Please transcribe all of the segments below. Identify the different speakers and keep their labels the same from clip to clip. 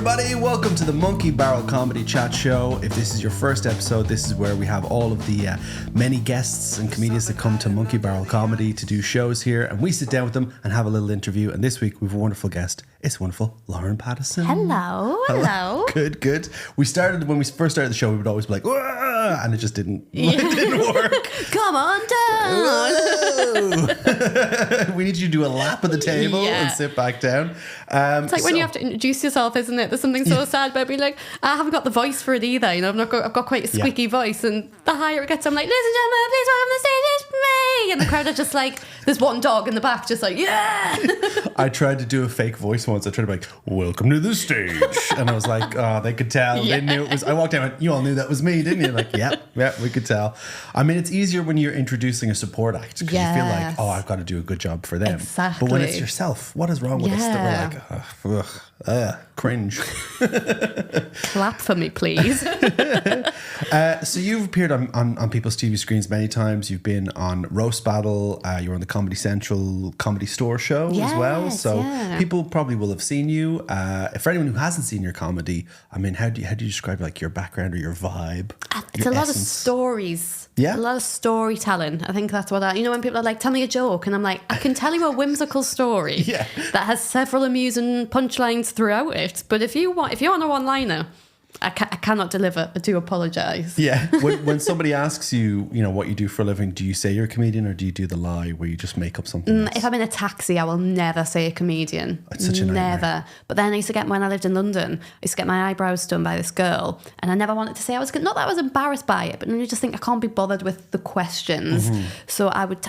Speaker 1: everybody, welcome to the Monkey Barrel Comedy Chat Show. If this is your first episode, this is where we have all of the many guests and comedians that come to Monkey Barrel Comedy to do shows here, and we sit down with them and have a little interview. And this week we have a wonderful guest. It's wonderful Lauren Pattison.
Speaker 2: Hello.
Speaker 1: Good. We started, when we first started the show, we would always be like, "Wah!" And it just didn't work.
Speaker 2: Come on down.
Speaker 1: We need you to do a lap of the table and sit back down.
Speaker 2: It's like when you have to introduce yourself, isn't it? There's something so sad about being like, I haven't got the voice for it either. You know, I've got quite a squeaky voice, and the higher it gets, I'm like, ladies and gentlemen, please welcome the stage, it's me. And the crowd are just like, there's one dog in the back, just like, yeah.
Speaker 1: I tried to do a fake voice once. I tried to be like, welcome to the stage. And I was like, oh, they could tell. They knew it was. I walked down and went, you all knew that was me, didn't you? Like, yeah, we could tell. I mean, it's easier when you're introducing a support act because you feel like, oh, I've got to do a good job for them.
Speaker 2: Exactly.
Speaker 1: But when it's yourself, what is wrong with us that we're like, cringe.
Speaker 2: Clap for me, please.
Speaker 1: So you've appeared on people's TV screens many times. You've been on Roast Battle. You were on the Comedy Central Comedy Store show as well. So people probably will have seen you. For anyone who hasn't seen your comedy, I mean, how do you describe like your background or your vibe?
Speaker 2: It's a lot of stories.
Speaker 1: Yeah.
Speaker 2: A lot of storytelling. I think that's what you know, when people are like, tell me a joke, and I'm like, I can tell you a whimsical story that has several amusing punchlines throughout it. But if you want a one-liner, I cannot deliver. I do apologise.
Speaker 1: Yeah. When somebody asks you, you know, what you do for a living, do you say you're a comedian or do you do the lie where you just make up something else?
Speaker 2: If I'm in a taxi, I will never say a comedian.
Speaker 1: It's such a nightmare.
Speaker 2: Never. But then I used to get, when I lived in London, I used to get my eyebrows done by this girl, and I never wanted to say I was, not that I was embarrassed by it, but you just think I can't be bothered with the questions. So I would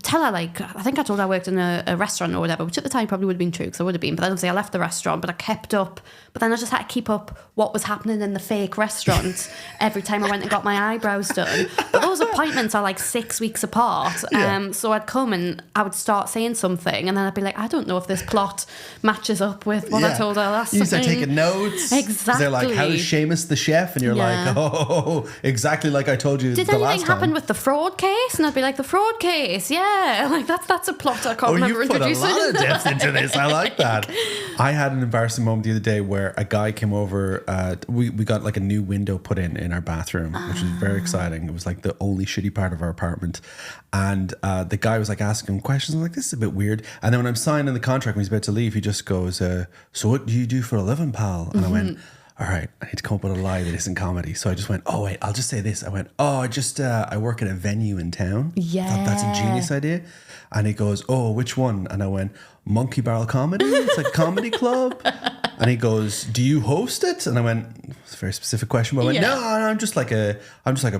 Speaker 2: tell her, like, I think I told her I worked in a restaurant or whatever, which at the time probably would have been true because I would have been, but then obviously I left the restaurant, but I kept up, but then I just had to keep up what was happening in the fake restaurant every time I went and got my eyebrows done. But those appointments are like 6 weeks apart, so I'd come and I would start saying something and then I'd be like, I don't know if this plot matches up with what I told her last time.
Speaker 1: You start taking notes.
Speaker 2: Exactly.
Speaker 1: They're like, how's Seamus the chef? And you're like, oh, exactly like I told you the last time.
Speaker 2: Did anything happen with the fraud case? And I'd be like, the fraud case, yeah. Like that's a plot I can't remember introducing.
Speaker 1: You put a lot of depth into this. I like that. I had an embarrassing moment the other day where a guy came over. We got like a new window put in our bathroom, which was very exciting. It was like the only shitty part of our apartment. And the guy was like asking him questions. I'm like, this is a bit weird. And then when I'm signing the contract, when he's about to leave, he just goes, so what do you do for a living, pal? And I went, all right, I need to come up with a lie that isn't comedy. So I just went, oh, wait, I'll just say this. I went, oh, I work at a venue in town.
Speaker 2: Yeah.
Speaker 1: Thought that's a genius idea. And he goes, oh, which one? And I went, Monkey Barrel Comedy? It's like a comedy club. And he goes, do you host it? And I went, it's a very specific question. But I went, no, I'm just like a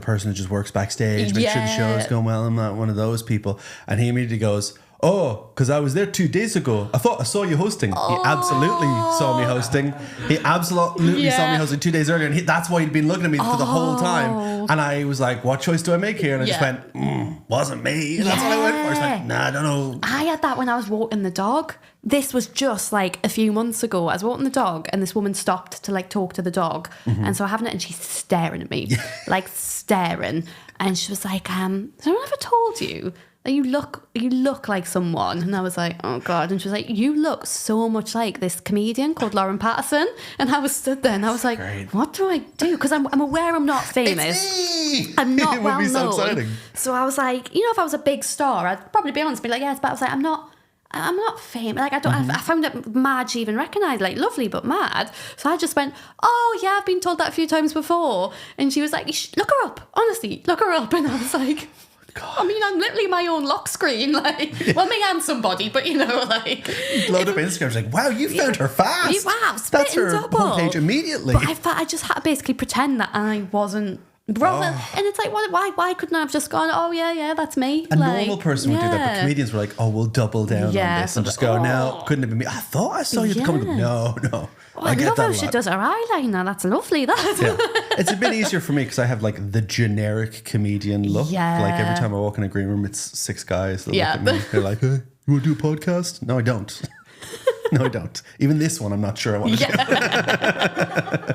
Speaker 1: person who just works backstage, make sure the show's going well. I'm not one of those people. And he immediately goes, oh, because I was there 2 days ago. I thought I saw you hosting. He absolutely saw me hosting. He absolutely saw me hosting 2 days earlier. And that's why he'd been looking at me for the whole time. And I was like, what choice do I make here? And I just went, wasn't me. And that's what I went for. I just went, nah, I don't know.
Speaker 2: I had that when I was walking the dog. This was just like a few months ago. I was walking the dog and this woman stopped to like talk to the dog. And so I have it and she's staring at me, like staring. And she was like, has anyone ever told you that you look like someone? And I was like, oh God. And she was like, you look so much like this comedian called Lauren Pattison. And I was stood there and I was like, what do I do? Because I'm aware I'm not famous. I'm not well known. So exciting. So I was like, you know, if I was a big star, I'd probably be honest, be like, yes, but I was like, I'm not famous. Like I found it mad she even recognised, like lovely but mad. So I just went, oh yeah, I've been told that a few times before. And she was like, look her up, honestly, look her up. And I was like, God. I mean, I'm literally my own lock screen, like, well, me and somebody, but you know, like,
Speaker 1: load up Instagram, like, wow, you found her fast.
Speaker 2: Wow,
Speaker 1: that's her
Speaker 2: double.
Speaker 1: homepage immediately.
Speaker 2: But I just had to basically pretend that I wasn't. And it's like, why couldn't I have just gone, oh yeah, that's me?
Speaker 1: A normal person would do that, but comedians were like, oh, we'll double down on this and just go, no, couldn't have been me. I thought I saw you coming. No.
Speaker 2: Oh, I love how she does her eyeliner. That's lovely.
Speaker 1: It's a bit easier for me because I have like the generic comedian look.
Speaker 2: Yeah.
Speaker 1: Like every time I walk in a green room, it's 6 guys that look at me. They're like, hey, you want to do a podcast? No, I don't. No, I don't. Even this one, I'm not sure I want to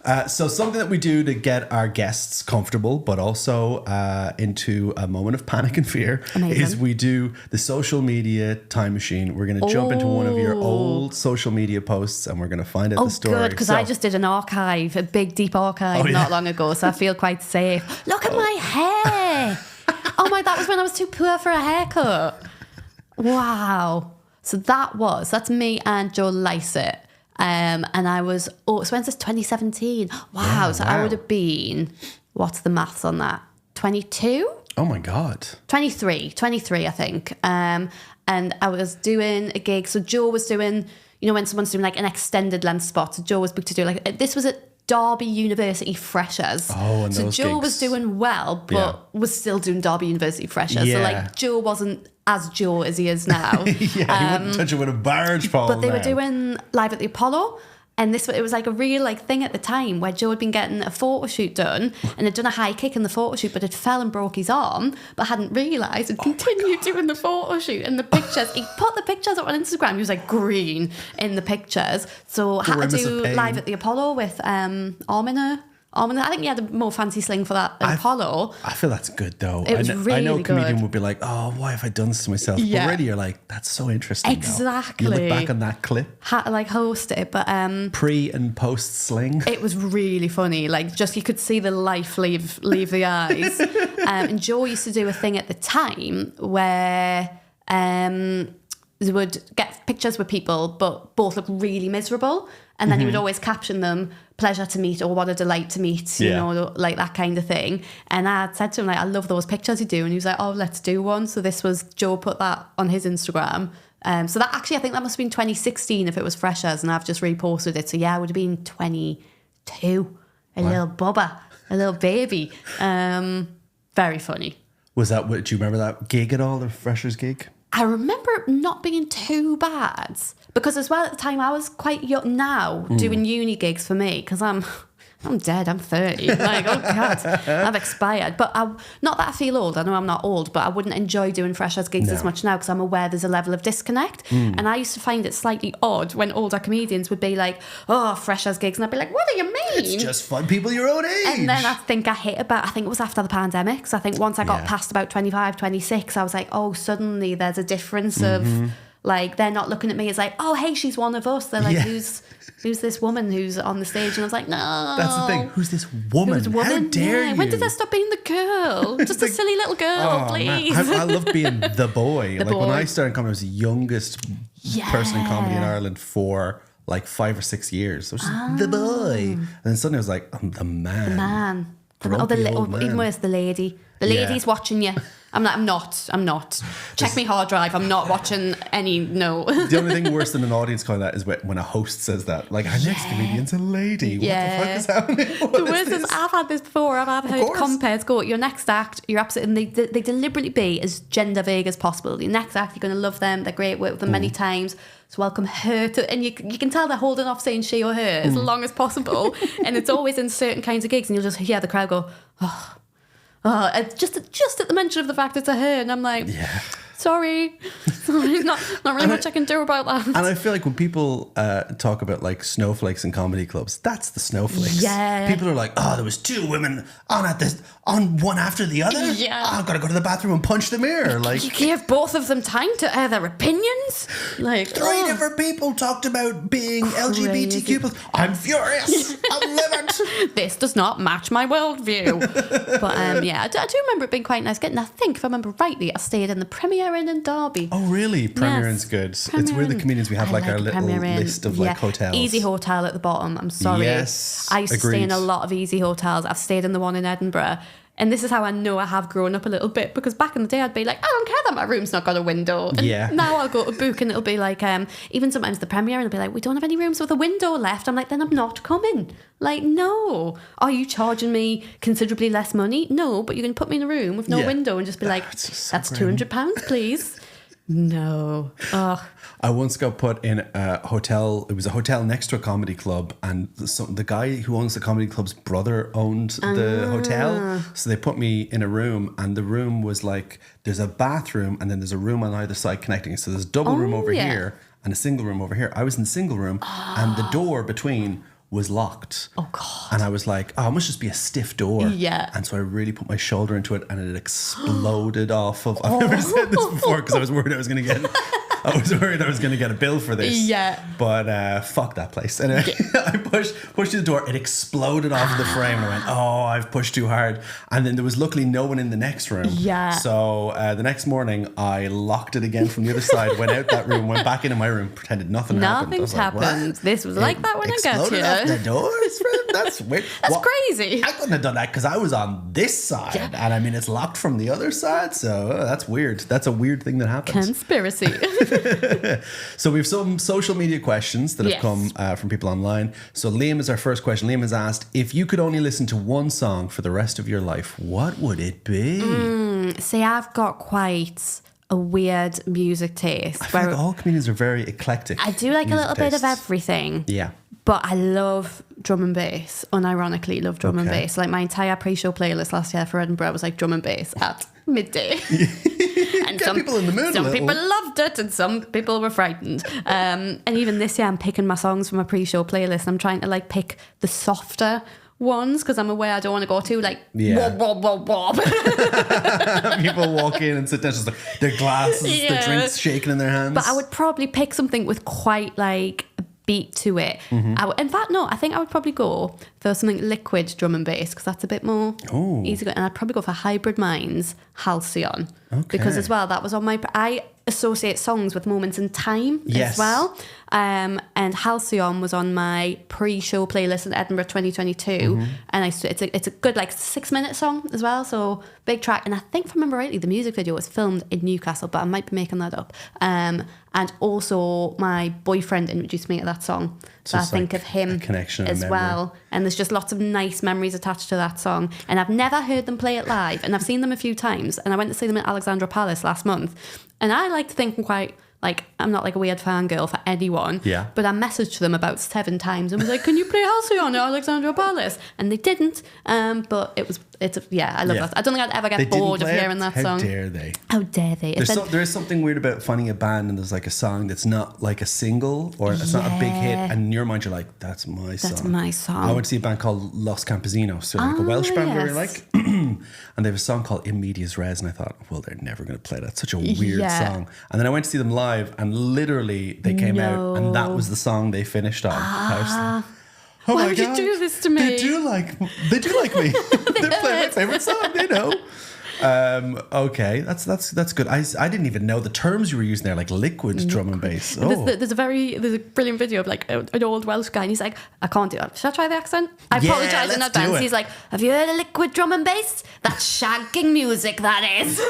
Speaker 1: do. So something that we do to get our guests comfortable, but also into a moment of panic and fear, is we do the social media time machine. We're going to jump into one of your old social media posts and we're going to find out the story.
Speaker 2: Oh, good, because I just did an archive, a big, deep archive not long ago, so I feel quite safe. Look at my hair. Oh my, that was when I was too poor for a haircut. Wow. So that's me and Joe Lycett. And I was, so when's this, 2017? Wow. Yeah, so I would have been, what's the maths on that? 22?
Speaker 1: Oh my God.
Speaker 2: 23, I think. And I was doing a gig. So Joe was doing, when someone's doing like an extended length spot. So Joe was booked to do this was at Derby University Freshers.
Speaker 1: Oh, and
Speaker 2: so
Speaker 1: those
Speaker 2: Joe
Speaker 1: gigs.
Speaker 2: was doing well, but was still doing Derby University Freshers.
Speaker 1: Yeah.
Speaker 2: So like Joe wasn't as Joe as he is now.
Speaker 1: He wouldn't touch it with a barge pole.
Speaker 2: But they were doing Live at the Apollo. And it was like a real thing at the time where Joe had been getting a photo shoot done and had done a high kick in the photo shoot, but had fell and broke his arm, but hadn't realised and continued doing the photo shoot and the pictures. He put the pictures up on Instagram. He was like green in the pictures. So I had to do Live at the Apollo with Armina. I think he had a more fancy sling for that than Apollo.
Speaker 1: I feel that's good though.
Speaker 2: It was really
Speaker 1: I know a comedian
Speaker 2: good.
Speaker 1: would be like, oh, why have I done this to myself?
Speaker 2: Yeah.
Speaker 1: But really you're like, that's so interesting.
Speaker 2: Exactly.
Speaker 1: You look back on that clip.
Speaker 2: Had to host it, but
Speaker 1: pre and post sling.
Speaker 2: it was really funny. Just you could see the life leave the eyes. And Joe used to do a thing at the time where they would get pictures with people, but both look really miserable. And then he would always caption them, pleasure to meet or what a delight to meet, you know, like that kind of thing. And I had said to him, I love those pictures you do. And he was like, oh, let's do one. So this was, Joe put that on his Instagram. So that actually, I think that must have been 2016 if it was Freshers. And I've just reposted it. So yeah, I would have been 22, little bubba, a little baby. Very funny.
Speaker 1: Was that, do you remember that gig at all, the Freshers gig?
Speaker 2: I remember it not being too bad because as well at the time I was quite young now doing uni gigs for me because I'm dead, I'm 30. Like, oh God, I've expired. But not that I feel old, I know I'm not old, but I wouldn't enjoy doing Freshers gigs as much now because I'm aware there's a level of disconnect. And I used to find it slightly odd when older comedians would be like, oh, Freshers gigs. And I'd be like, what do you mean?
Speaker 1: It's just fun people your own age.
Speaker 2: And then I think it was after the pandemic. So I think once I got past about 25, 26, I was like, oh, suddenly there's a difference of they're not looking at me as like, oh, hey, she's one of us. They're like, who's this woman who's on the stage? And I was like, no.
Speaker 1: That's the thing. Who's this woman? How dare you?
Speaker 2: When did I stop being the girl? Just a silly little girl, please.
Speaker 1: I love being the boy. When I started comedy, I was the youngest person in comedy in Ireland for 5 or 6 years. I was just the boy. And then suddenly I was like, I'm the man.
Speaker 2: The man.
Speaker 1: Old man.
Speaker 2: Even worse, the lady. The lady's watching you. I'm not. Check me hard drive. I'm not watching any, no.
Speaker 1: The only thing worse than an audience calling that is when a host says that. Like, our next comedian's a lady. What the fuck is happening?
Speaker 2: The worst is, I've had this before. I've heard compares go, your next act, you're absolutely, and they deliberately be as gender vague as possible. Your next act, you're going to love them. They're great, work with them many times. So welcome her to, and you can tell they're holding off saying she or her as long as possible. And it's always in certain kinds of gigs, and you'll just hear the crowd go, oh, just at the mention of the fact it's a her, and I'm like, sorry, not really much I can do about that.
Speaker 1: And I feel like when people talk about snowflakes in comedy clubs, that's the snowflakes.
Speaker 2: Yeah.
Speaker 1: People are like, oh, there was 2 women on one after the other.
Speaker 2: Yeah.
Speaker 1: Oh, I've got to go to the bathroom and punch the mirror.
Speaker 2: You gave both of them time to air their opinions.
Speaker 1: 3 different people talked about being LGBTQ+. I'm furious. I'm livid.
Speaker 2: This does not match my worldview. But I do remember it being quite nice. And I think, if I remember rightly, I stayed in the Premier Inn in Derby.
Speaker 1: Oh, really? Premier Inn's good. It's where the comedians, we have our little list of hotels.
Speaker 2: Easy Hotel at the bottom. I'm sorry.
Speaker 1: Yes,
Speaker 2: I used to stay in a lot of Easy Hotels. I've stayed in the one in Edinburgh. And this is how I know I have grown up a little bit, because back in the day I'd be like, I don't care that my room's not got a window. And now I'll go to book and it'll be like, even sometimes the Premier, and it'll be like, we don't have any rooms with a window left. I'm like, then I'm not coming. Like, no. Are you charging me considerably less money? No, but you can put me in a room with no window and just be like, that's £200, please. No. Ugh.
Speaker 1: I once got put in a hotel. It was a hotel next to a comedy club, and the guy who owns the comedy club's brother owned the hotel. So they put me in a room, and the room was there's a bathroom, and then there's a room on either side connecting. So there's a double room over here and a single room over here. I was in the single room, and the door between was locked.
Speaker 2: Oh, God.
Speaker 1: And I was like, oh, it must just be a stiff door.
Speaker 2: Yeah.
Speaker 1: And so I really put my shoulder into it and it exploded off of... I've never said this before because I was worried I was going to get... a bill for this.
Speaker 2: Yeah.
Speaker 1: But fuck that place. And I pushed the door. It exploded off the frame. And I went, oh, I've pushed too hard. And then there was luckily no one in the next room.
Speaker 2: Yeah.
Speaker 1: So the next morning, I locked it again from the other side, went out that room, went back into my room, pretended nothing happened.
Speaker 2: Nothing's happened. This was like that when I got
Speaker 1: exploded
Speaker 2: here.
Speaker 1: off the doors. That's weird.
Speaker 2: That's crazy.
Speaker 1: I couldn't have done that because I was on this side.
Speaker 2: Yeah.
Speaker 1: And I mean, it's locked from the other side. So that's weird. That's a weird thing that happens.
Speaker 2: Conspiracy.
Speaker 1: So we have some social media questions that have come from people online. So Liam is our first question. Liam has asked, if you could only listen to one song for the rest of your life, what would it be?
Speaker 2: See, I've got quite a weird music taste.
Speaker 1: I feel like all comedians are very eclectic.
Speaker 2: I do like a little bit of
Speaker 1: tastes.
Speaker 2: everything.
Speaker 1: Yeah.
Speaker 2: But I love drum and bass. Unironically, love drum and bass. Like my entire pre-show playlist last year for Edinburgh was like drum and bass at midday. And
Speaker 1: Get people in the mood a
Speaker 2: some
Speaker 1: little.
Speaker 2: people loved it and some people were frightened. And even this year I'm picking my songs from a pre-show playlist. I'm trying to like pick the softer ones because I'm aware I don't want to go too like wob, wob, wob, wob.
Speaker 1: People walk in and sit down, just like their glasses, their drinks shaking in their hands.
Speaker 2: But I would probably pick something with quite like a beat to it. In fact, no, I think I would probably go for something liquid drum and bass because that's a bit more easy. And I'd probably go for Hybrid Minds, Halcyon. Because as well, that was on my... I associate songs with moments in time as well. And Halcyon was on my pre-show playlist in Edinburgh 2022. And it's a good like 6-minute song as well. So big track. And I think if I remember rightly, the music video was filmed in Newcastle, but I might be making that up. And also my boyfriend introduced me to that song. So I think of him as well. And there's just lots of nice memories attached to that song. And I've never heard them play it live. And I've seen them a few times. And I went to see them at Alexandra Palace last month. And I like to think I'm quite... Like, I'm not like a weird fangirl for anyone.
Speaker 1: Yeah.
Speaker 2: But I messaged them about 7 times and was like, can you play Halcyon at Alexandra Palace? And they didn't. But I love that. I don't think I'd ever get bored of hearing that song.
Speaker 1: How dare they?
Speaker 2: How dare they?
Speaker 1: There is something weird about finding a band and there's like a song that's not like a single or it's not a big hit. And in your mind, you're like, that's my song.
Speaker 2: That's my song.
Speaker 1: I went to see a band called Los Campesinos. So like a Welsh band we really like. And they have a song called In Medias Res. And I thought, well, they're never going to play that. Such a weird song. And then I went to see them live and literally they came out and that was the song they finished on.
Speaker 2: Why would you do this to me?
Speaker 1: They do like me. They're playing my favorite song, they know. Okay, that's good. I didn't even know the terms you were using there, like liquid drum and bass.
Speaker 2: There's a brilliant video of like an old Welsh guy, and he's like, I can't do it. Should I try the accent? I apologise in advance. He's like, have you heard of liquid drum and bass? That's shagging music, that is.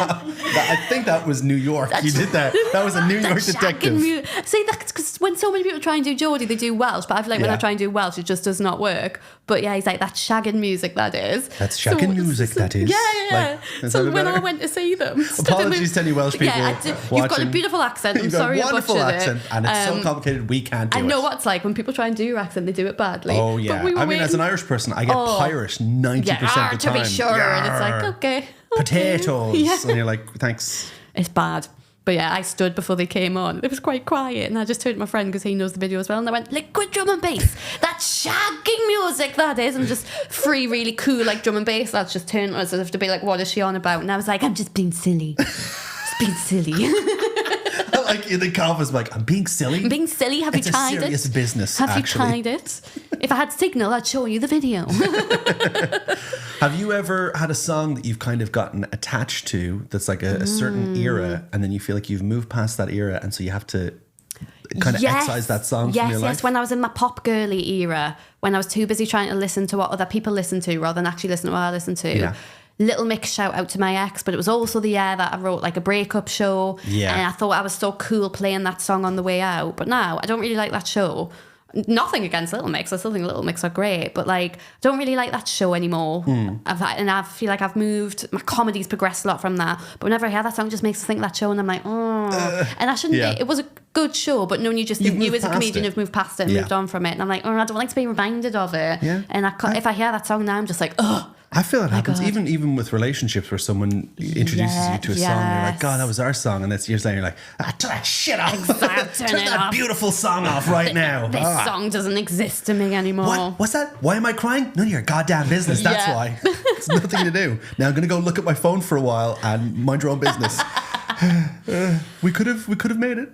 Speaker 1: I think that was New York. You did that. That was a New York detective.
Speaker 2: See, that's because when so many people try and do Geordie, they do Welsh. But I feel like when I try and do Welsh, it just does not work. But yeah, he's like, that's shagging music, that is.
Speaker 1: That's shagging music, that is.
Speaker 2: Yeah.
Speaker 1: Like,
Speaker 2: so when I went to see them...
Speaker 1: Apologies to any Welsh people
Speaker 2: You've got a beautiful accent. I'm sorry I butchered
Speaker 1: accent, and it's so complicated, we can't do it.
Speaker 2: I know what it's like when people try and do your accent, they do it badly.
Speaker 1: Oh, yeah. I mean, as an Irish person, I get Irish 90% of the time.
Speaker 2: To be sure. And it's like, okay.
Speaker 1: Potatoes. Yeah. And you're like, thanks.
Speaker 2: It's bad. But yeah, I stood before they came on. It was quite quiet. And I just turned to my friend because he knows the video as well. And I went, liquid drum and bass. That's shagging music, that is. And just free, really cool, like drum and bass. That's just turned as if to be like, what is she on about? And I was like, I'm just being silly. Just being silly.
Speaker 1: Like the cop was like, I'm being silly.
Speaker 2: I'm being silly. Have you tried it?
Speaker 1: It's a serious business,
Speaker 2: Have you tried it? If I had signal, I'd show you the video.
Speaker 1: Have you ever had a song that you've kind of gotten attached to that's like a certain era and then you feel like you've moved past that era and so you have to kind of excise that song from your life?
Speaker 2: Yes, when I was in my pop girly era, when I was too busy trying to listen to what other people listen to rather than actually listen to what I listen to.
Speaker 1: Yeah.
Speaker 2: Little Mix shout out to my ex, but it was also the year that I wrote like a breakup show.
Speaker 1: Yeah.
Speaker 2: And I thought I was so cool playing that song on the way out. But now I don't really like that show. Nothing against Little Mix. I still think Little Mix are great, but like I don't really like that show anymore. And I feel like I've moved. My comedy's progressed a lot from that. But whenever I hear that song, it just makes me think of that show, and I'm like, and I shouldn't. It was a good show, but no, you just you as a comedian have moved past it, and moved on from it, and I'm like, I don't like to be reminded of it. Yeah. And if I hear that song now, I'm just like,
Speaker 1: I feel it happens even with relationships where someone introduces you to a song and you're like, God, that was our song, and then years later you're like, turn that shit off.
Speaker 2: Exactly.
Speaker 1: Turn that beautiful song off right now.
Speaker 2: This song doesn't exist to me anymore.
Speaker 1: What? What's that? Why am I crying? None of your goddamn business. That's why. It's nothing to do. Now I'm gonna go look at my phone for a while and mind your own business. We could have made it.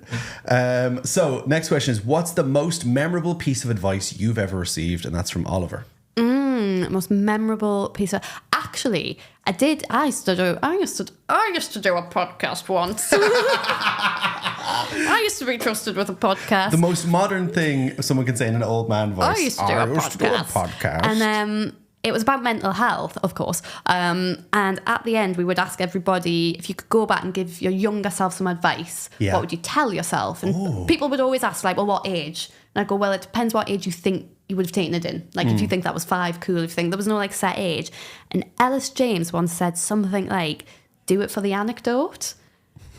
Speaker 1: So next question is, what's the most memorable piece of advice you've ever received? And that's from Oliver.
Speaker 2: Most memorable piece of... Actually, I used to do a podcast once. I used to be trusted with a podcast.
Speaker 1: The most modern thing someone can say in an old man voice.
Speaker 2: I used to do a podcast. And it was about mental health, of course. And at the end, we would ask everybody, if you could go back and give your younger self some advice, what would you tell yourself? And people would always ask, like, well, what age? And I'd go, well, it depends what age you think you would have taken it in. Like, if you think that was 5, cool. If you think there was no, like, set age. And Ellis James once said something like, do it for the anecdote.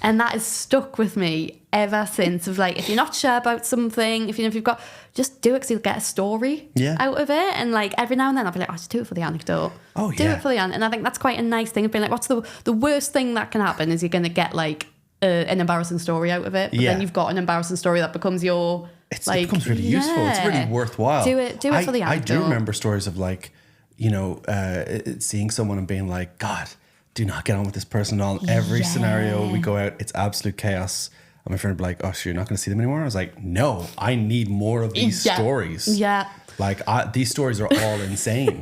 Speaker 2: And that has stuck with me ever since, of like, if you're not sure about something, if you've got, just do it because you'll get a story out of it. And like every now and then I'll be like, just do it for the anecdote. Do it for the anecdote. And I think that's quite a nice thing of being like, what's the worst thing that can happen is you're going to get like an embarrassing story out of it. But then you've got an embarrassing story that becomes your... it becomes
Speaker 1: really useful. It's really worthwhile.
Speaker 2: Do it for the anecdote.
Speaker 1: I do remember stories of like, seeing someone and being like, God, do not get on with this person at all. In every scenario we go out, it's absolute chaos. And my friend would be like, oh, so you're not going to see them anymore? I was like, no, I need more of these stories. Yeah. Like, these stories are all insane.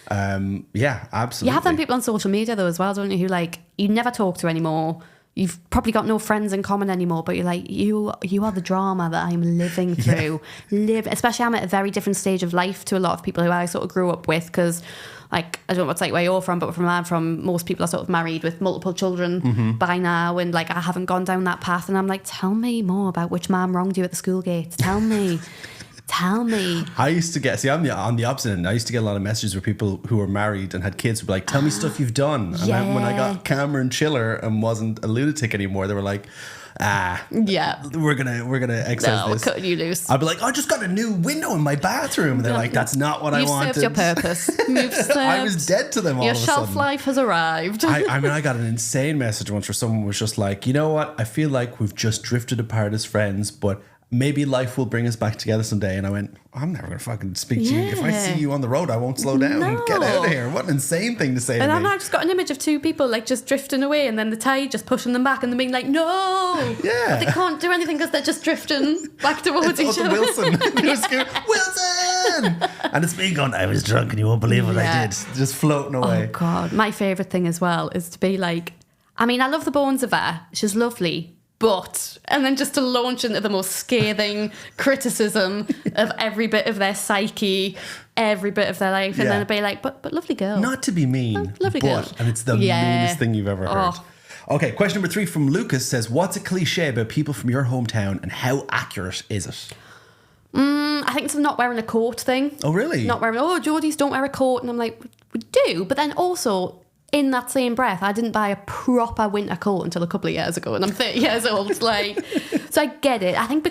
Speaker 1: Absolutely.
Speaker 2: You have them people on social media, though, as well, don't you? Who, like, you never talk to anymore. You've probably got no friends in common anymore, but you're like, you are the drama that I'm living through. Especially I'm at a very different stage of life to a lot of people who I sort of grew up with, because, like, I don't know what's like where you're from, but from where I'm from, most people are sort of married with multiple children by now, and like I haven't gone down that path, and I'm like, tell me more about which mum wronged you at the school gates. Tell me. Tell me.
Speaker 1: I used to get, I'm on the opposite end. I used to get a lot of messages where people who were married and had kids would be like, tell me stuff you've done. And then when I got calmer and chiller and wasn't a lunatic anymore, they were like, we're gonna excise this.
Speaker 2: Cutting you loose.
Speaker 1: I'd be like, I just got a new window in my bathroom. And they're like, that's not what I wanted.
Speaker 2: You've served your purpose. You've served.
Speaker 1: I was dead to them all of a sudden.
Speaker 2: Your shelf life has arrived.
Speaker 1: I mean, I got an insane message once where someone was just like, you know what? I feel like we've just drifted apart as friends, but maybe life will bring us back together someday. And I went, I'm never going to fucking speak to you. If I see you on the road, I won't slow down. No. Get out of here. What an insane thing to say to me.
Speaker 2: And I've just got an image of two people like just drifting away, and then the tide just pushing them back, and them being like, no.
Speaker 1: Yeah.
Speaker 2: But they can't do anything because they're just drifting back towards each other.
Speaker 1: Wilson. Wilson! And it's me going, I was drunk and you won't believe what I did. Just floating away.
Speaker 2: Oh, God. My favourite thing as well is to be like, I mean, I love the bones of her. She's lovely. But, and then just to launch into the most scathing criticism of every bit of their psyche, every bit of their life, and then it'd be like, but lovely girl.
Speaker 1: Not to be mean,
Speaker 2: lovely girl.
Speaker 1: And it's the meanest thing you've ever heard. Okay, question number 3 from Lucas says, what's a cliche about people from your hometown and how accurate is it?
Speaker 2: I think it's a not wearing a coat thing.
Speaker 1: Oh, really?
Speaker 2: Not wearing, Geordies don't wear a coat. And I'm like, we do. But then also, in that same breath, I didn't buy a proper winter coat until a couple of years ago, and I'm 30 years old. Like, so I get it. I think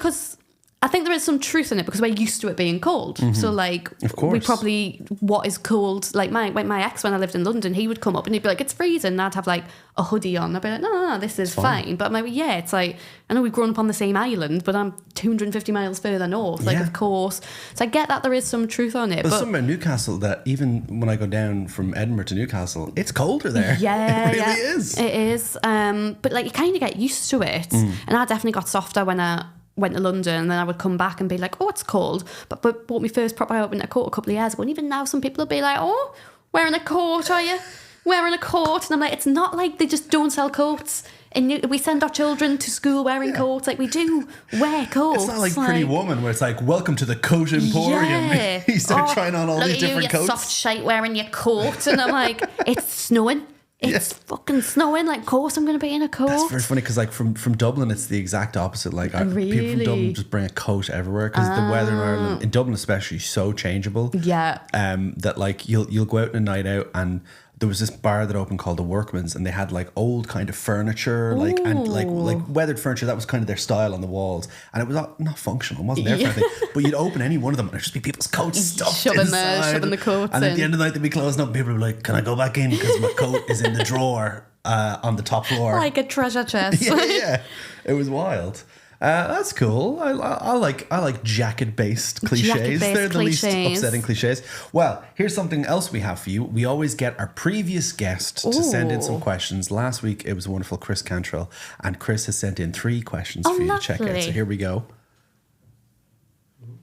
Speaker 2: there is some truth in it because we're used to it being cold. So like,
Speaker 1: of course,
Speaker 2: we probably, what is cold, like my ex, when I lived in London, he would come up and he'd be like, it's freezing, and I'd have like a hoodie on. I'd be like, no, this is fine. But I'm like, yeah, it's like, I know we've grown up on the same island, but I'm 250 miles further north. Like, of course. So I get that there is some truth on it.
Speaker 1: But something about Newcastle that even when I go down from Edinburgh to Newcastle, it's colder there.
Speaker 2: Yeah,
Speaker 1: it really is.
Speaker 2: It is. But like, you kind of get used to it. And I definitely got softer when I went to London, and then I would come back and be like, oh, it's cold. But bought me first proper winter coat a couple of years ago, and even now some people will be like, oh, wearing a coat, are you? Wearing a coat? And I'm like, it's not like they just don't sell coats. And we send our children to school wearing coats. Like, we do wear coats.
Speaker 1: It's not like Pretty Woman where it's like, welcome to the coat emporium.
Speaker 2: Yeah.
Speaker 1: You start trying on all these different coats.
Speaker 2: Soft shite wearing your coat. And I'm like, it's snowing. It's fucking snowing. Like, of course I'm going to be in a coat.
Speaker 1: That's very funny because, like, from Dublin, it's the exact opposite. Like, people from Dublin just bring a coat everywhere because the weather in Ireland, in Dublin especially, is so changeable.
Speaker 2: Yeah.
Speaker 1: That like you'll go out on a night out and there was this bar that opened called the Workman's, and they had like old kind of furniture, like and like weathered furniture. That was kind of their style on the walls, and it was not functional. It wasn't there for anything. But you'd open any one of them, and it'd just be people's coats stuffed inside.
Speaker 2: Shoving the coats
Speaker 1: and
Speaker 2: in.
Speaker 1: at the end of the night, they'd be closing up. And people would be like, "Can I go back in because my coat is in the drawer on the top floor?"
Speaker 2: Like a treasure chest.
Speaker 1: yeah, it was wild. That's cool. I like jacket-based cliches. They're the least upsetting cliches. Well, here's something else we have for you. We always get our previous guest to send in some questions. Last week, it was wonderful Chris Cantrill, and Chris has sent in 3 questions for you to check out. So here we go.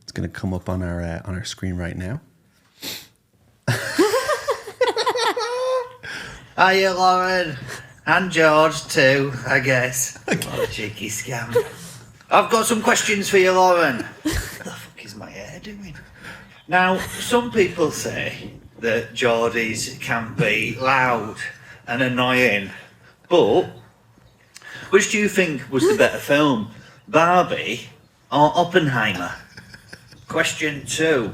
Speaker 1: It's going to come up on our screen right now.
Speaker 3: Hiya, Lauren. And George too, I guess. What a cheeky scam. I've got some questions for you, Lauren. What the fuck is my hair doing? Now, some people say that Geordies can be loud and annoying, but which do you think was the better film, Barbie or Oppenheimer? Question 2.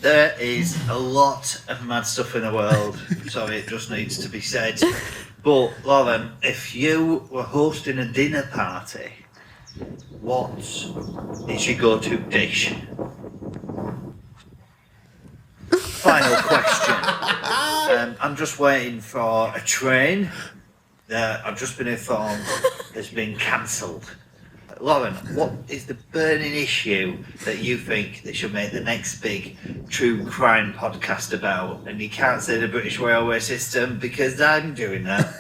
Speaker 3: There is a lot of mad stuff in the world. Sorry, it just needs to be said. But, Lauren, if you were hosting a dinner party, what is your go-to dish? Final question. I'm just waiting for a train that I've just been informed has been cancelled. Lauren, what is the burning issue that you think they should make the next big true crime podcast about? And you can't say the British railway system because I'm doing that.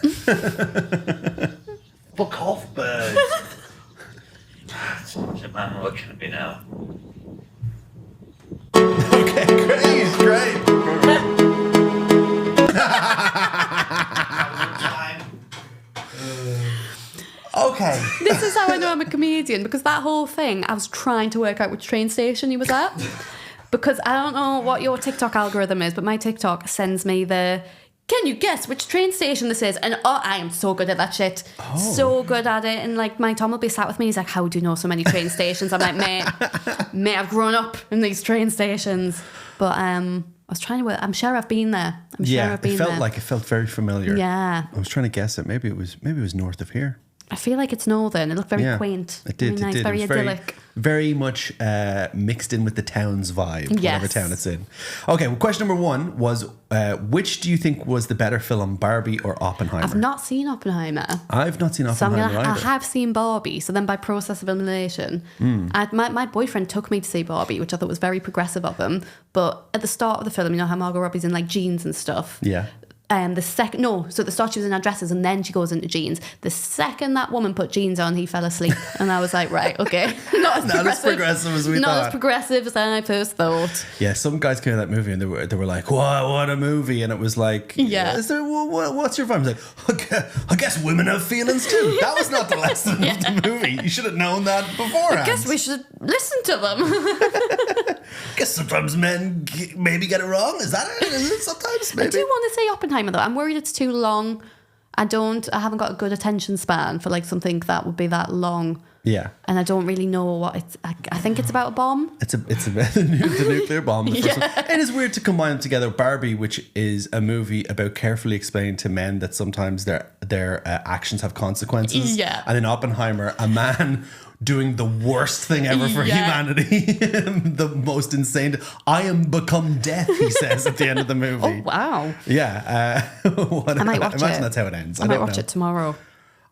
Speaker 3: Fuck off, bird. There's a man looking at me now.
Speaker 1: Okay, great. Okay.
Speaker 2: This is how I know I'm a comedian, because that whole thing, I was trying to work out which train station he was at. Because I don't know what your TikTok algorithm is, but my TikTok sends me can you guess which train station this is? And I am so good at that shit. Oh. So good at it. And like my Tom will be sat with me, he's like, how do you know so many train stations? I'm like, mate, I've grown up in these train stations. But I was trying to work, I'm sure I've been there.
Speaker 1: It felt very familiar.
Speaker 2: Yeah.
Speaker 1: I was trying to guess it. Maybe it was north of here.
Speaker 2: I feel like it's northern. It looked very quaint.
Speaker 1: It did.
Speaker 2: Very nice, very idyllic.
Speaker 1: Very much mixed in with the town's vibe, whatever town it's in. Okay, well, question number 1 was, which do you think was the better film, Barbie or Oppenheimer?
Speaker 2: I've not seen Oppenheimer.
Speaker 1: I've not seen Oppenheimer either.
Speaker 2: I have seen Barbie, so then by process of elimination, my boyfriend took me to see Barbie, which I thought was very progressive of him. But at the start of the film, you know how Margot Robbie's in like jeans and stuff?
Speaker 1: Yeah.
Speaker 2: So at the start she was in her dresses and then she goes into jeans. The second that woman put jeans on, he fell asleep. And I was like, right, okay. Not as progressive as we thought. Not as progressive as I first thought.
Speaker 1: Yeah, some guys came to that movie and they were like, what a movie. And it was like, what's your vibe? I was like, I guess women have feelings too. That was not the lesson of the movie. You should have known that beforehand.
Speaker 2: I guess we should listen to them.
Speaker 1: I guess sometimes men maybe get it wrong. Is that it? Is it sometimes? Maybe.
Speaker 2: I do want to say Oppenheimer though. I'm worried it's too long. I haven't got a good attention span for like something that would be that long.
Speaker 1: Yeah.
Speaker 2: And I don't really know what it's. I think it's about a bomb.
Speaker 1: It's about the nuclear bomb. The first one. It is weird to combine them together. Barbie, which is a movie about carefully explaining to men that sometimes their actions have consequences.
Speaker 2: Yeah.
Speaker 1: And in Oppenheimer, a man doing the worst thing ever for humanity. The most insane. I am become death, he says at the end of the movie.
Speaker 2: Oh, wow.
Speaker 1: Yeah.
Speaker 2: I might watch
Speaker 1: imagine that's how it ends.
Speaker 2: I might watch it tomorrow.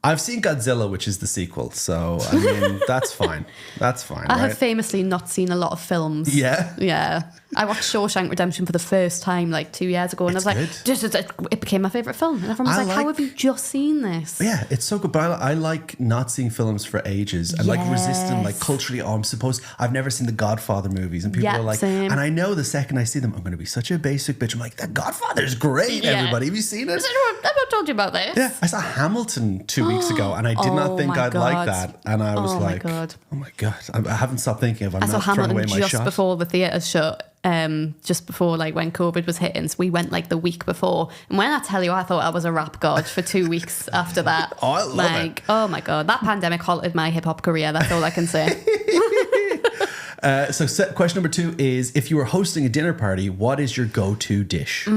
Speaker 1: I've seen Godzilla, which is the sequel, so I mean that's fine. That's fine.
Speaker 2: I have famously not seen a lot of films.
Speaker 1: Yeah,
Speaker 2: yeah. I watched Shawshank Redemption for the first time like 2 years ago, and I was like, it became my favorite film. And everyone was like, "How have you just seen this?"
Speaker 1: Yeah, it's so good. But I like not seeing films for ages. I like resisting, like culturally. I've never seen the Godfather movies, and people are like,
Speaker 2: same.
Speaker 1: and I know the second I see them, I'm going to be such a basic bitch. I'm like, the Godfather's great. Everybody, have you seen it?
Speaker 2: I've not told you about this.
Speaker 1: Yeah, I saw Hamilton 2 weeks ago, and I did not think I'd like that. And I was like, oh my God, I haven't stopped thinking of. I saw
Speaker 2: Hamilton just before the theatre shut. Just before like when COVID was hitting, so we went like the week before, and when I tell you I thought I was a rap god for 2 weeks after that.
Speaker 1: Oh, I love it.
Speaker 2: Oh my God, that pandemic halted my hip-hop career, that's all I can say.
Speaker 1: So question number 2 is, if you were hosting a dinner party, what is your go-to dish?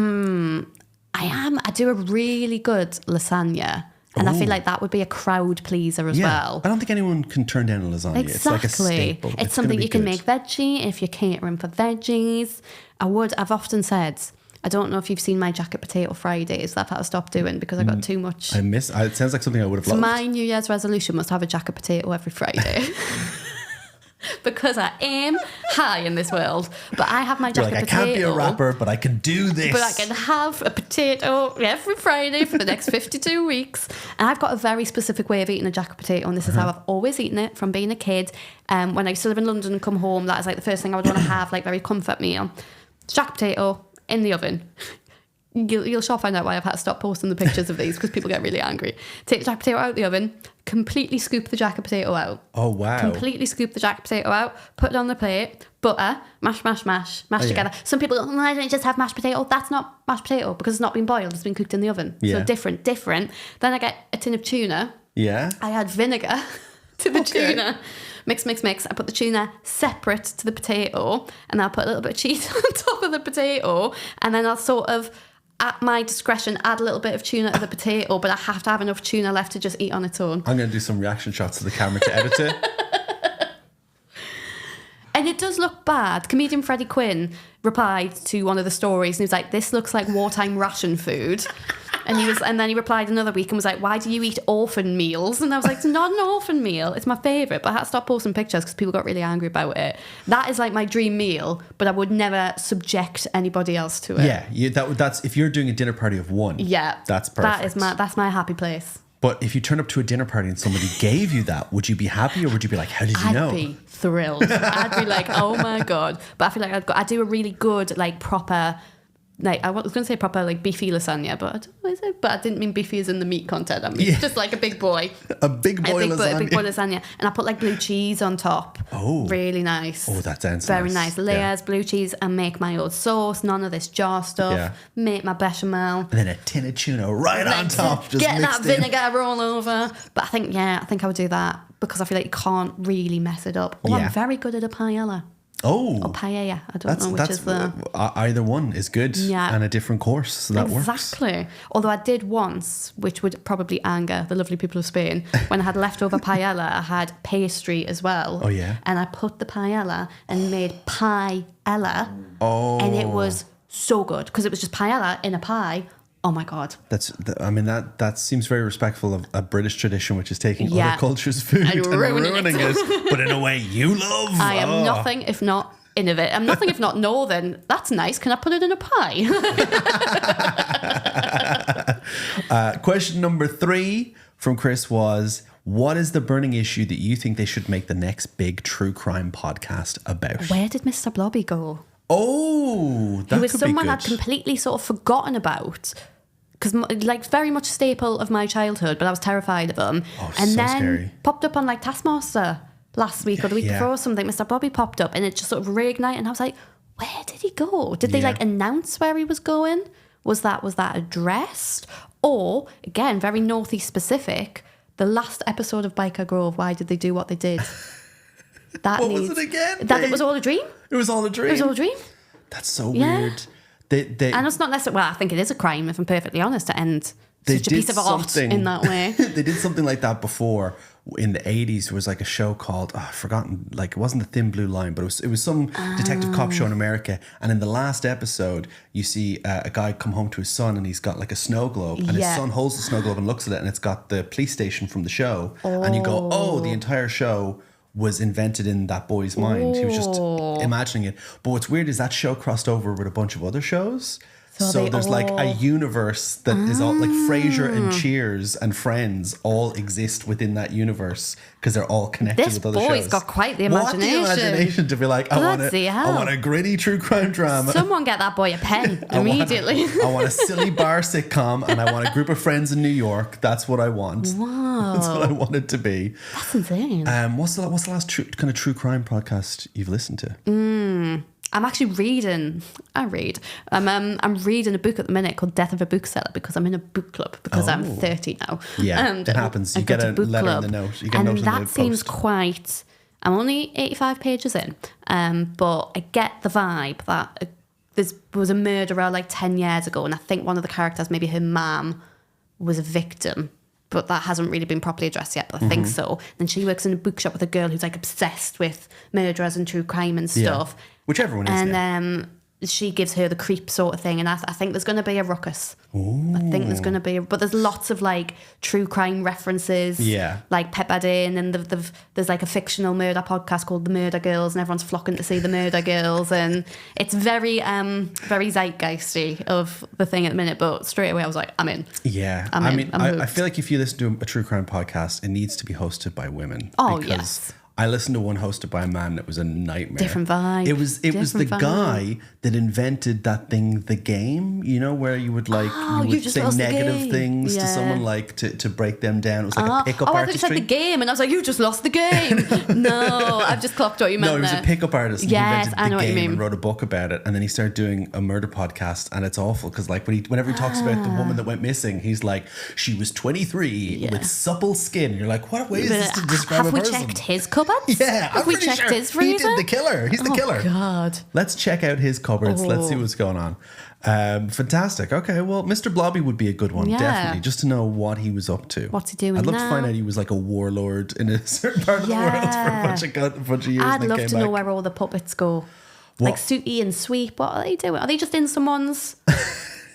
Speaker 2: I do a really good lasagna. And I feel like that would be a crowd pleaser as well.
Speaker 1: I don't think anyone can turn down a lasagna.
Speaker 2: Exactly.
Speaker 1: It's like a staple.
Speaker 2: It's something you can make veggie if you're catering for veggies. I've often said, I don't know if you've seen my jacket potato Fridays that I've had to stop doing because I got too much.
Speaker 1: It sounds like something I would have loved.
Speaker 2: My New Year's resolution was to have a jacket potato every Friday. Because I am high in this world. But I have my jacket potato.
Speaker 1: I can't be a rapper, but I can do this.
Speaker 2: But I can have a potato every Friday for the next 52 weeks. And I've got a very specific way of eating a jacket potato, and this is how I've always eaten it from being a kid. When I used to live in London and come home, that is like the first thing I would want to have, like very comfort meal. Jacket potato in the oven. You'll sure find out why I've had to stop posting the pictures of these because people get really angry. Take the jacket potato out of the oven, completely scoop the jacket potato out.
Speaker 1: Oh, wow.
Speaker 2: Completely scoop the jacket potato out, put it on the plate, butter, mash together. Some people go, why don't you just have mashed potato? That's not mashed potato because it's not been boiled, it's been cooked in the oven.
Speaker 1: Yeah.
Speaker 2: So different. Then I get a tin of tuna.
Speaker 1: Yeah.
Speaker 2: I add vinegar to the tuna. Mix. I put the tuna separate to the potato, and I'll put a little bit of cheese on top of the potato, and then I'll sort of, at my discretion, add a little bit of tuna to the potato, but I have to have enough tuna left to just eat on its own.
Speaker 1: I'm going to do some reaction shots to the camera to edit it.
Speaker 2: And it does look bad. Comedian Freddie Quinn replied to one of the stories, and he was like, "This looks like wartime ration food." And then he replied another week and was like, "Why do you eat orphan meals?" And I was like, "It's not an orphan meal. It's my favourite." But I had to stop posting pictures because people got really angry about it. That is like my dream meal, but I would never subject anybody else to it.
Speaker 1: Yeah, that's if you're doing a dinner party of one.
Speaker 2: Yeah,
Speaker 1: that's perfect.
Speaker 2: That's my happy place.
Speaker 1: But if you turn up to a dinner party and somebody gave you that, would you be happy or would you be like, how did you know?
Speaker 2: I'd be thrilled. I'd be like, oh my God. But I feel like I do a really good, like, proper, like, I was going to say proper, like, beefy lasagna, but I don't know, is it? But I didn't mean beefy as in the meat content. I mean, just like a big boy.
Speaker 1: A big boy lasagna.
Speaker 2: A big boy lasagna. And I put, like, blue cheese on top.
Speaker 1: Oh.
Speaker 2: Really nice.
Speaker 1: Oh, that sounds
Speaker 2: very nice. Layers, blue cheese, and make my own sauce. None of this jar stuff.
Speaker 1: Yeah.
Speaker 2: Make my bechamel.
Speaker 1: And then a tin of tuna right on top. Just
Speaker 2: get that
Speaker 1: mixed in.
Speaker 2: vinegar all over. But I think I would do that because I feel like you can't really mess it up. Oh, I'm very good at a paella.
Speaker 1: Oh.
Speaker 2: Or paella. I don't know which is the...
Speaker 1: Either one is good and a different course, so that works.
Speaker 2: Exactly. Although I did once, which would probably anger the lovely people of Spain, when I had leftover paella, I had pastry as well.
Speaker 1: Oh, yeah?
Speaker 2: And I put the paella and made pie-ella.
Speaker 1: Oh.
Speaker 2: And it was so good because it was just paella in a pie. Oh my God.
Speaker 1: That seems very respectful of a British tradition, which is taking other cultures' food and ruining it. But in a way you love.
Speaker 2: I am nothing if not innovative. I'm nothing if not northern. That's nice. Can I put it in a pie?
Speaker 1: Question number 3 from Chris was, what is the burning issue that you think they should make the next big true crime podcast about?
Speaker 2: Where did Mr. Blobby go?
Speaker 1: Oh, that could be good.
Speaker 2: He was someone I'd completely sort of forgotten about. Because, like, very much a staple of my childhood, but I was terrified of him.
Speaker 1: Oh,
Speaker 2: and
Speaker 1: so
Speaker 2: then
Speaker 1: scary.
Speaker 2: Popped up on, like, Taskmaster last week or the week before or something. Mr. Bobby popped up and it just sort of reignited. And I was like, where did he go? Did they, like, announce where he was going? Was that addressed? Or, again, very northeast specific, the last episode of Byker Grove, why did they do what they did?
Speaker 1: What was it again?
Speaker 2: That it was all a dream?
Speaker 1: It was all a dream?
Speaker 2: It was all a dream?
Speaker 1: That's so weird.
Speaker 2: And it's not necessarily, well, I think it is a crime, if I'm perfectly honest, to end such a piece of art in that way.
Speaker 1: They did something like that before. In the 80s, there was like a show called, I've forgotten, like it wasn't The Thin Blue Line, but it was some detective cop show in America. And in the last episode, you see a guy come home to his son and he's got like a snow globe. And his son holds the snow globe and looks at it and it's got the police station from the show. And you go, oh, the entire show was invented in that boy's mind. He was just imagining it. But what's weird is that show crossed over with a bunch of other shows. So there's like a universe that is all like Frasier and Cheers and Friends all exist within that universe because they're all connected with other shows.
Speaker 2: This boy's got quite the imagination.
Speaker 1: What the imagination to be like, I want a gritty true crime drama.
Speaker 2: Someone get that boy a pen immediately.
Speaker 1: I want a silly bar sitcom and I want a group of friends in New York. That's what I want.
Speaker 2: Wow.
Speaker 1: That's what I want it to be.
Speaker 2: That's insane.
Speaker 1: What's the last kind of true crime podcast you've listened to?
Speaker 2: I'm actually reading. I'm reading a book at the minute called Death of a Bookseller because I'm in a book club because I'm 30 now.
Speaker 1: Yeah, it happens. You get a letter in the note. You get a note in the post.
Speaker 2: And that seems quite... I'm only 85 pages in, but I get the vibe that there was a murderer like 10 years ago, and I think one of the characters, maybe her mum, was a victim, but that hasn't really been properly addressed yet, but I think so. Then she works in a bookshop with a girl who's like obsessed with murderers and true crime and stuff.
Speaker 1: Which everyone is.
Speaker 2: And she gives her the creep sort of thing, and I think there's going to be a ruckus.
Speaker 1: Ooh.
Speaker 2: I think there's going to be, but there's lots of like true crime references, like peppered in, and there's like a fictional murder podcast called The Murder Girls, and everyone's flocking to see The Murder Girls, and it's very very zeitgeisty of the thing at the minute. But straight away I was like, I'm in.
Speaker 1: Yeah, I feel like if you listen to a true crime podcast, it needs to be hosted by women.
Speaker 2: Oh,
Speaker 1: because
Speaker 2: yes.
Speaker 1: I listened to one hosted by a man that was a nightmare.
Speaker 2: Different vibe.
Speaker 1: It was the guy that invented that thing, the game, you know, where you would like you would say negative things to someone, like to break them down. It was like a pickup artist.
Speaker 2: I thought you said the game, and I was like, you just lost the game. No, I've just clocked what you meant.
Speaker 1: No, he was a pickup artist. And
Speaker 2: yes,
Speaker 1: he invented
Speaker 2: I know
Speaker 1: the
Speaker 2: what you
Speaker 1: game
Speaker 2: mean.
Speaker 1: and wrote a book about it, and then he started doing a murder podcast, and it's awful because like whenever he talks about the woman that went missing, he's like, she was 23 with supple skin. And you're like, what way is this to describe a person?
Speaker 2: Have we checked his cupboards?
Speaker 1: Yeah,
Speaker 2: Have we checked his freezer?
Speaker 1: He did the killer. He's the killer.
Speaker 2: Oh God!
Speaker 1: Let's check out his cupboards. Let's see what's going on. Fantastic. Okay, well, Mr. Blobby would be a good one, definitely, just to know what he was up to.
Speaker 2: What's he doing
Speaker 1: I'd love
Speaker 2: now?
Speaker 1: to find out he was like a warlord in a certain part of the world for a bunch of years.
Speaker 2: I'd love to know where all the puppets go.
Speaker 1: What?
Speaker 2: Like Sooty and Sweep, what are they doing? Are they just in someone's,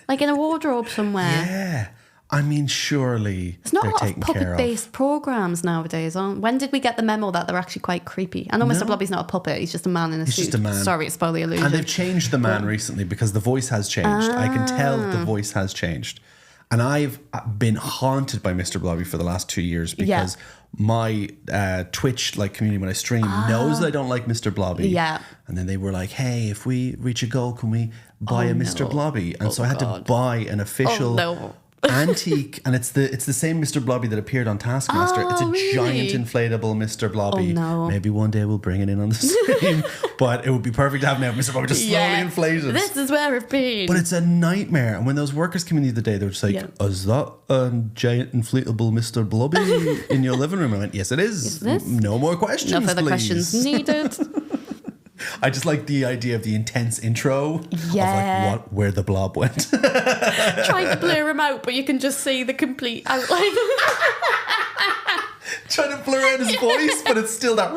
Speaker 2: like in a wardrobe somewhere?
Speaker 1: Yeah. I mean, surely
Speaker 2: There's not a
Speaker 1: they're
Speaker 2: lot of
Speaker 1: taken care of.
Speaker 2: puppet-based programs nowadays. When did we get the memo that they're actually quite creepy? I know Mr. Blobby's not a puppet; he's just a man in a suit.
Speaker 1: He's just a man.
Speaker 2: Sorry, it's spoil the illusion.
Speaker 1: And they've changed the man recently because the voice has changed. I can tell the voice has changed. And I've been haunted by Mr. Blobby for the last 2 years because my Twitch like community, when I stream, knows that I don't like Mr. Blobby.
Speaker 2: Yeah.
Speaker 1: And then they were like, hey, if we reach a goal, can we buy a Mr. Blobby? And so I had to buy an official antique, and it's the same Mr. Blobby that appeared on Taskmaster. It's a giant inflatable Mr. Blobby. Maybe one day we'll bring it in on the stream, but it would be perfect to have now Mr. Blobby just slowly inflated.
Speaker 2: This is where I've been.
Speaker 1: But it's a nightmare. And when those workers came in the other day, they were just like, is that a giant inflatable Mr. Blobby in your living room? I went, yes, it is. No more questions,
Speaker 2: No further
Speaker 1: please.
Speaker 2: questions needed.
Speaker 1: I just like the idea of the intense intro of like where the blob went.
Speaker 2: Trying to blur him out, but you can just see the complete outline.
Speaker 1: Trying to blur out his voice, but it's still that.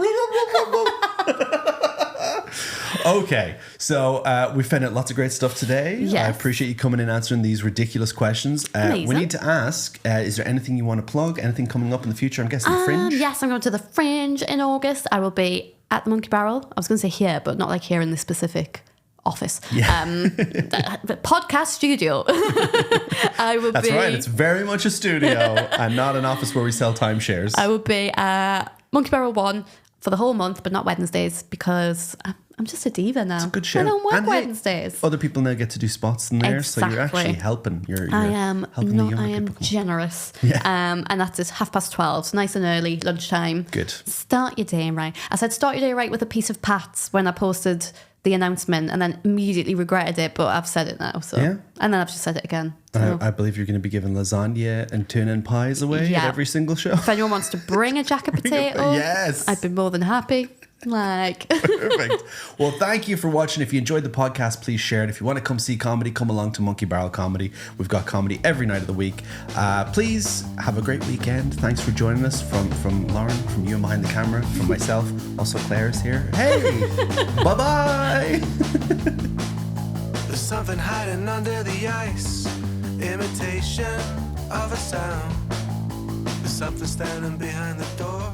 Speaker 1: Okay, so we found out lots of great stuff today.
Speaker 2: Yes.
Speaker 1: I appreciate you coming in answering these ridiculous questions. We need to ask, is there anything you want to plug? Anything coming up in the future? I'm guessing Fringe?
Speaker 2: Yes, I'm going to the Fringe in August. I will be at the Monkey Barrel. I was going to say here, but not like here in this specific office. Yeah. The podcast studio. I will
Speaker 1: That's right. It's very much a studio and not an office where we sell timeshares.
Speaker 2: I will be Monkey Barrel 1 for the whole month, but not Wednesdays because I'm just a diva now.
Speaker 1: It's a good show.
Speaker 2: I don't work
Speaker 1: and
Speaker 2: Wednesdays.
Speaker 1: Other people now get to do spots in there, so you're actually helping.
Speaker 2: I am
Speaker 1: helping the younger people.
Speaker 2: Generous.
Speaker 1: Yeah.
Speaker 2: And that's at 12:30, so nice and early, lunchtime.
Speaker 1: Good.
Speaker 2: Start your day right. I said start your day right with a piece of Pat's when I posted the announcement, and then immediately regretted it, but I've said it now. So and then I've just said it again. So.
Speaker 1: I believe you're going to be giving lasagna and tuna and pies away at every single show.
Speaker 2: If anyone wants to bring a jacket potato,
Speaker 1: yes,
Speaker 2: I'd be more than happy. Like
Speaker 1: perfect. Well, thank you for watching. If you enjoyed the podcast, please share it. If you want to come see comedy, come along to Monkey Barrel Comedy. We've got comedy every night of the week. Please have a great weekend. Thanks for joining us from Lauren, from you behind the camera, from myself. Also Claire's here. Hey, bye-bye.
Speaker 4: There's something hiding under the ice, imitation of a sound. There's something standing behind the door.